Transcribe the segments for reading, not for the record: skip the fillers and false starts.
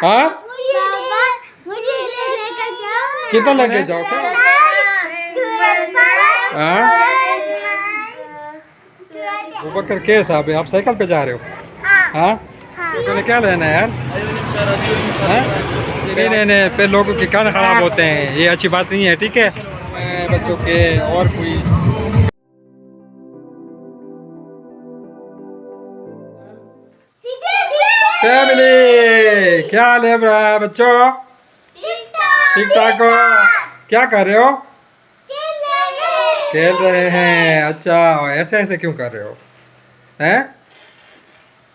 हाँ मुझे लेकर जाओ। किधर लेके जाओ क्या? हाँ अबूबकर के साहब आप साइकिल पे जा रहे हो? हाँ तो क्या लेना है यार? हाँ? नहीं लेने फिर लोगों के कान खराब होते हैं, ये अच्छी बात नहीं है। ठीक है बच्चों के और कोई फैमिली क्या हाल है बच्चों? ठीक ठाक हो? क्या कर रहे हो? खेल रहे हैं। अच्छा ऐसे ऐसे क्यों कर रहे हो? हैं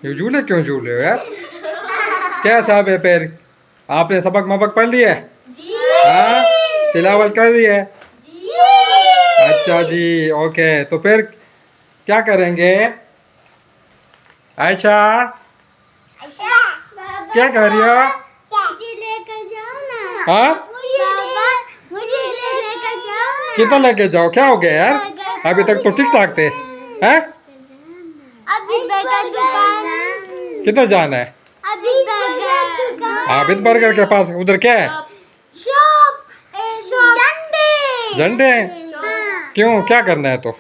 ये झूले क्यों झूल रहे हो यार? क्या साहब है फिर आपने सबक मबक पढ़ लिया है? हाँ तिलावत कर दी है? अच्छा जी ओके तो फिर क्या करेंगे? आयशा क्या कर रही हो? लेकर जाओ ना। हाँ मुझे लेकर जाओ ना। किधर लेके जाओ? क्या हो गया यार? अभी तक तो ठीक ठाक थे। हैं अभी बर्गर दुकान। किधर जाना है? अभी बर्गर दुकान। आबिद बर्गर के पास उधर क्या है? शॉप झंडे। झंडे क्यों क्या करना है? तो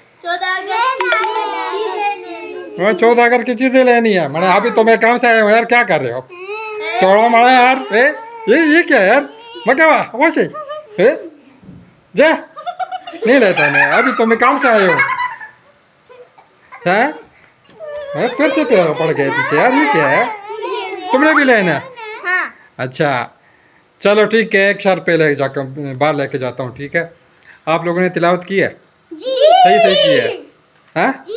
14 अगस्त की चीजें लेनी है। मैंने अभी तो मैं काम से आया हूँ यार, क्या कर रहे हो? चौड़ा मारा यार ये क्या यार? मकावा वो से जा नहीं लेता मैं, अभी तो मैं काम से आया हूँ। हैं फिर से पड़ गए पीछे यार, ये क्या है? तुमने भी लेना है? हाँ। अच्छा चलो ठीक है, एक शर्त पे ले जाकर बाहर लेके जाता हूँ। ठीक है आप लोगों ने तिलावत की है? जी सही की है? हाँ जी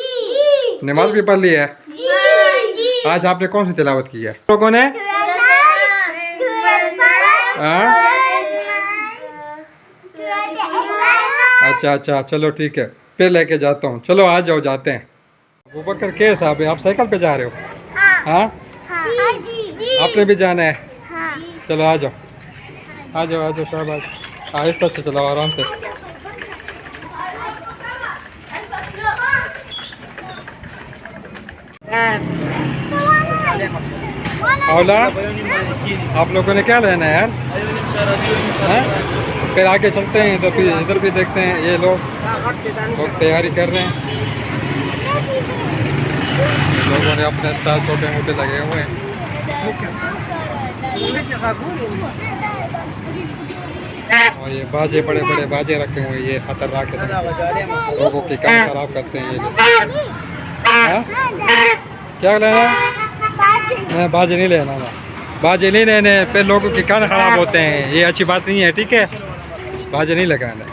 नमाज भी पढ़ ली है? जी। आज आपने कौन सी तिलावत की है लोगों ने? हाँ अच्छा चलो ठीक है फिर लेके जाता हूँ। चलो आ जाओ जाते हैं। अबूबकर के साहब आप साइकिल पे जा रहे हो? हाँ आपने भी जाना है? चलो आ जाओ शाबाश, आहिस्ता से चलाओ आराम से। औला आप लोगों ने क्या लेना है यार? हैं फिर आगे चलते हैं, इधर भी देखते हैं। ये लोग तैयारी कर रहे हैं, लोगों ने अपने स्टार छोटे मोटे लगे हुए हैं। और ये बाजे बड़े बड़े बाजे रखे हुए, ये खतरनाक किस्म लोगों की कान खराब करते हैं ये लोग। हाँ? क्या लेना? नहीं बाजे नहीं लेना ना, बाजे नहीं लेने फिर लोगों के कान खराब होते हैं, ये अच्छी बात नहीं है। ठीक है बाजे नहीं लगाना।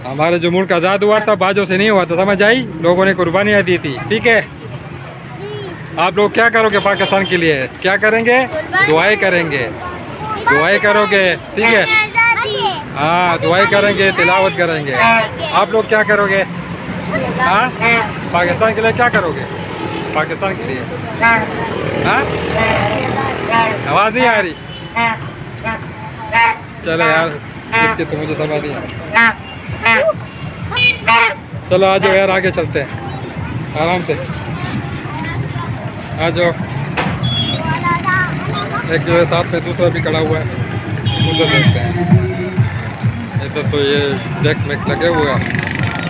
हमारे जो मुल्क आज़ाद हुआ था बाजों से नहीं हुआ था, समझ आई? लोगों ने कुर्बानियाँ दी थी। ठीक है आप लोग क्या करोगे पाकिस्तान के लिए? क्या करेंगे? दुआएं करेंगे, दुआएं करोगे। ठीक है हाँ दुआएं करेंगे, तिलावत करेंगे। आप लोग क्या करोगे? हाँ पाकिस्तान के लिए क्या करोगे? पाकिस्तान के लिए हाँ आवाज़ नहीं आ रही? चलो यार इसकी तो मुझे समझ नहीं आ रही। चलो आ जाओ यार आगे चलते हैं आराम से, आ जाओ। एक जो है साथ में दूसरा भी खड़ा हुआ है, उधर देखते हैं। इधर तो ये जैक मैक लगे हुए हैं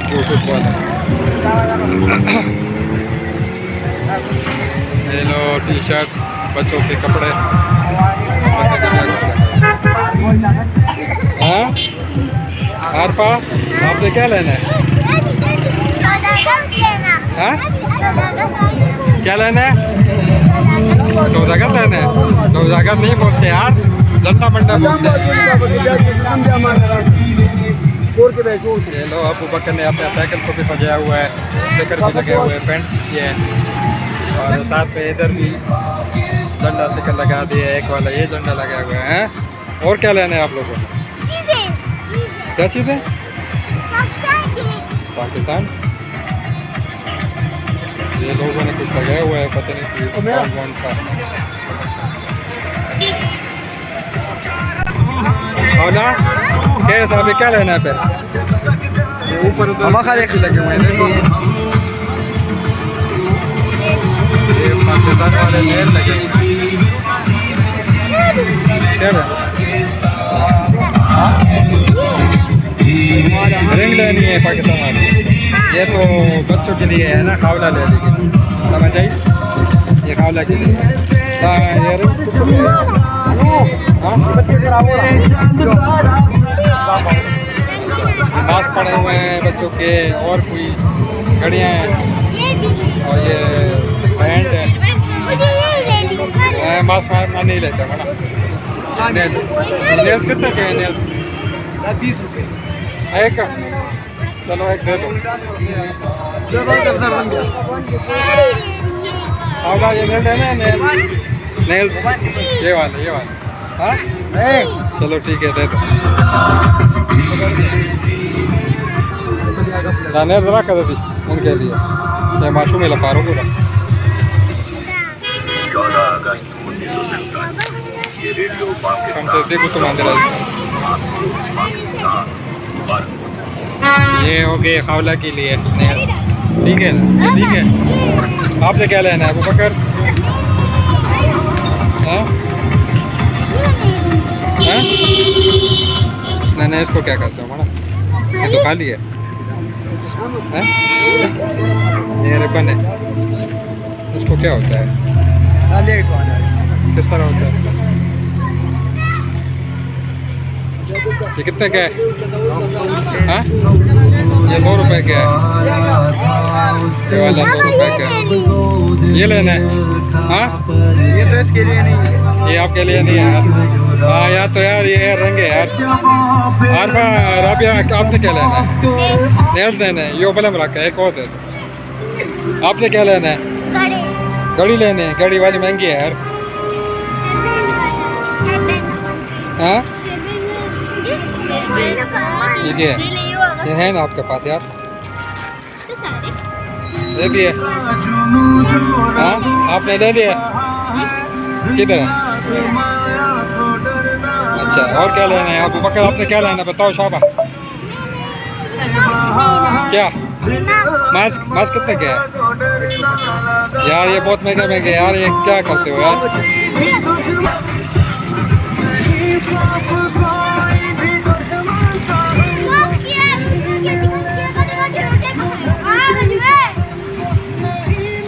ब्लूटूथ वाले। ये लो टी शर्ट बच्चों के कपड़े। हाँ आरपा आपने क्या लेना है? हाँ क्या लेना है? सौदागर लेना है? सौदागर नहीं बोलते यार, झंडा मंडा बोलते हैं। ये लो अबूबकर ने अपने साइकिल को भी सजाया हुआ है, स्टिकर भी लगे हुए हैं, पेंट किए हैं और साथ में इधर भी झंडा स्टिकर लगा दिया, एक वाला ये झंडा लगा हुआ है। और क्या लेना है आप लोगों को? क्या चीज़ें? पाकिस्तान ये लोगों ने कुछ लगाया हुआ है, पता नहीं कौन सा। और ना कैसा अभी क्या लेना है फिर? ऊपर उधर लगे हुए हैं, ये पाकिस्तान वाले लेर लगे हुए हैं। क्या है? रिंग लेनी है पाकिस्तान वाली। ये तो बच्चों के लिए है ना, खावला ले लीजिए, समझ आई? ये खावला के लिए ये रिंग मास्क पड़े हुए हैं बच्चों के, और कोई घड़ियाँ हैं, और ये बैंड है। मास्क मैं नहीं लेता है ना। नेल्स कितने के हैं? नेल्स 20 रुपये। एक, चलो एक दे दो। खावला ये नेल है ना, नेल्स ये वाले हाँ, चलो ठीक है, दे दो। नेल्स रखा दे दी उनके लिए, ये माशूम में लपा पूरा। हमसे देखो तुम अंदर ये हो गए खावला के लिए नेल, ठीक है ठीक है। आपने क्या लेना है अबू बकर? हाँ हाँ, नहीं इसको क्या कहते हो माना, ये तो खाली है। ये रिबन है, इसको क्या होता है, किस तरह होता है? ये कितने का है? हाँ, ये 9 रुपए का है, ये वाला 9 रुपए का है। ये लेना है? हाँ, ये तो इसके लिए नहीं है, ये आपके लिए नहीं है यार। हाँ यार, तो यार ये रंग है यार। आरफा राबिया, आपने क्या लेना है? नेल्स लेना है, यो बलम रखा है, एक और दे दो। आपने क्या लेना है? घड़ी लेनी है, घड़ी वाली महंगी है यार। हाँ ठीक है, ये है ना आपके पास यार, दे दिए? हाँ आपने ले लिया, किधर है? अच्छा, और क्या लेना है अबू बकर? आपने क्या लेना है बताओ शाबा। क्या मास्क? मास्क कितने के है यार? ये बहुत महंगे महंगे यार, ये क्या करते हो यार?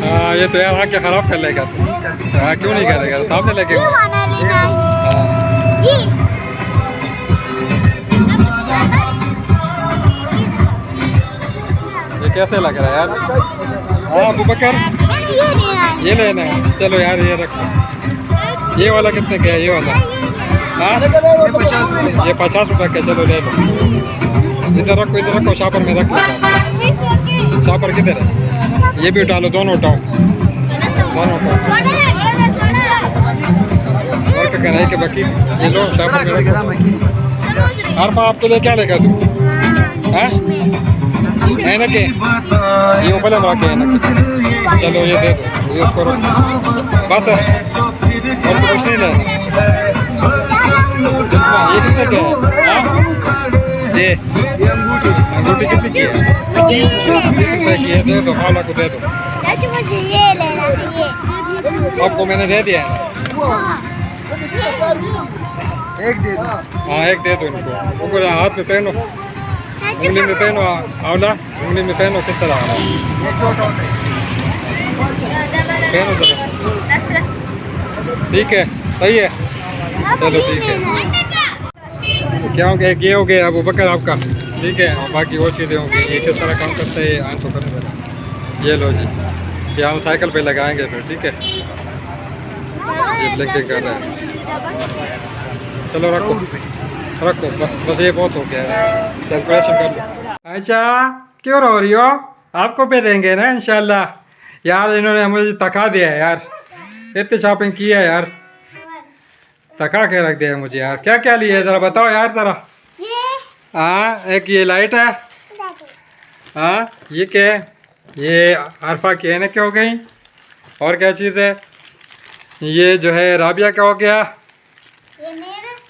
हाँ ये तो यार आके खराब कर लेगा। हाँ क्यों नहीं करेगा, सामने लेके ये कैसे लग रहा है यार? हाँ अबू बकर ये लेना है, चलो यार ये रखो। ये वाला कितने का है? ये वाला हाँ ये 50 रुपये का, चलो ले लो। इधर रखो, इधर रखो, शॉपर में रख लो। शॉपर किधर है? ये भी उठा लो, दोनों उठाओ, दोनों उठाओ। और क्या कहना है कि बाकी ये लो शॉपर में रखो। आरफा आपके लिए क्या लेगा तू? हाँ ऐनक है, ये ऊपर लगा के ऐनक। चलो ये दे दो, ये करो बस, और कुछ नहीं लेना। ये कितने का है? ये अंगूठी कितनी की है? 20 रुपए की है, दे दो, खाला को दे दो। मुझे ये लेना है, ये आपको मैंने दे दिया है। एक दे दो। हाँ एक दे दो इनको, ऊपर हाथ में पहनो, उंगली में पहनो, आंवला उंगली में पहनो। किस तरह आ रहा है? ये छोटा होता है। पहनो जरा, ठीक है सही है, चलो ठीक है। क्या हो गया? ये हो गया अबू बकर आपका, ठीक है। और बाकी और चीज़ें होंगी, ये किस तरह काम करता है आन तो करने वाला। ये लो जी, ये हम साइकिल पे लगाएंगे फिर, ठीक है। ये लेके कर रहे हैं, चलो रखो रखो, बस ये बहुत हो गया है, कैलकुलेशन कर लो। अच्छा क्यों रो रही हो? आपको पे देंगे ना इंशाल्लाह। यार इन्होंने मुझे तका दिया है यार, इतनी शॉपिंग की है यार, तका के रख दिया है मुझे यार। क्या क्या लिया है ज़रा बताओ यार ज़रा। हाँ एक ये लाइट है, हाँ ये क्या है? ये आरफा की है क्या हो गई? और क्या चीज़ है? ये जो है राबिया का हो गया,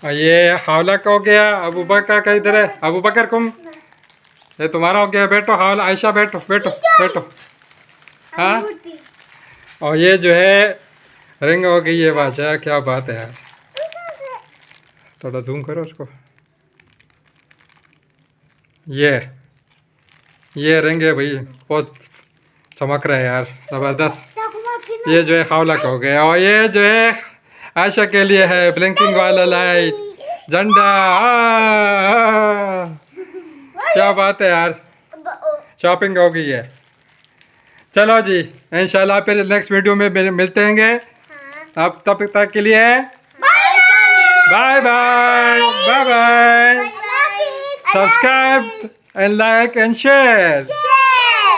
और ये हावला का हो गया। अबू बकर का इधर है, अबू बकर कुम, ये तुम्हारा हो गया। बैठो हावला, आयशा बैठो बैठो बैठो। हाँ और ये जो है रिंग हो गई है बादशाह, क्या बात है यार। थोड़ा जूम करो उसको। ये रंग है भाई, बहुत चमक रहा है यार, ज़बरदस्त। ये जो है खौलक हो गया, और ये जो है आयशा के लिए है ब्लिंकिंग वाला लाइट झंडा। क्या बात है यार, शॉपिंग हो गई है। चलो जी, इंशाल्लाह फिर नेक्स्ट वीडियो में मिलते हैं। अब तब तक के लिए bye bye bye bye. Subscribe and like and share.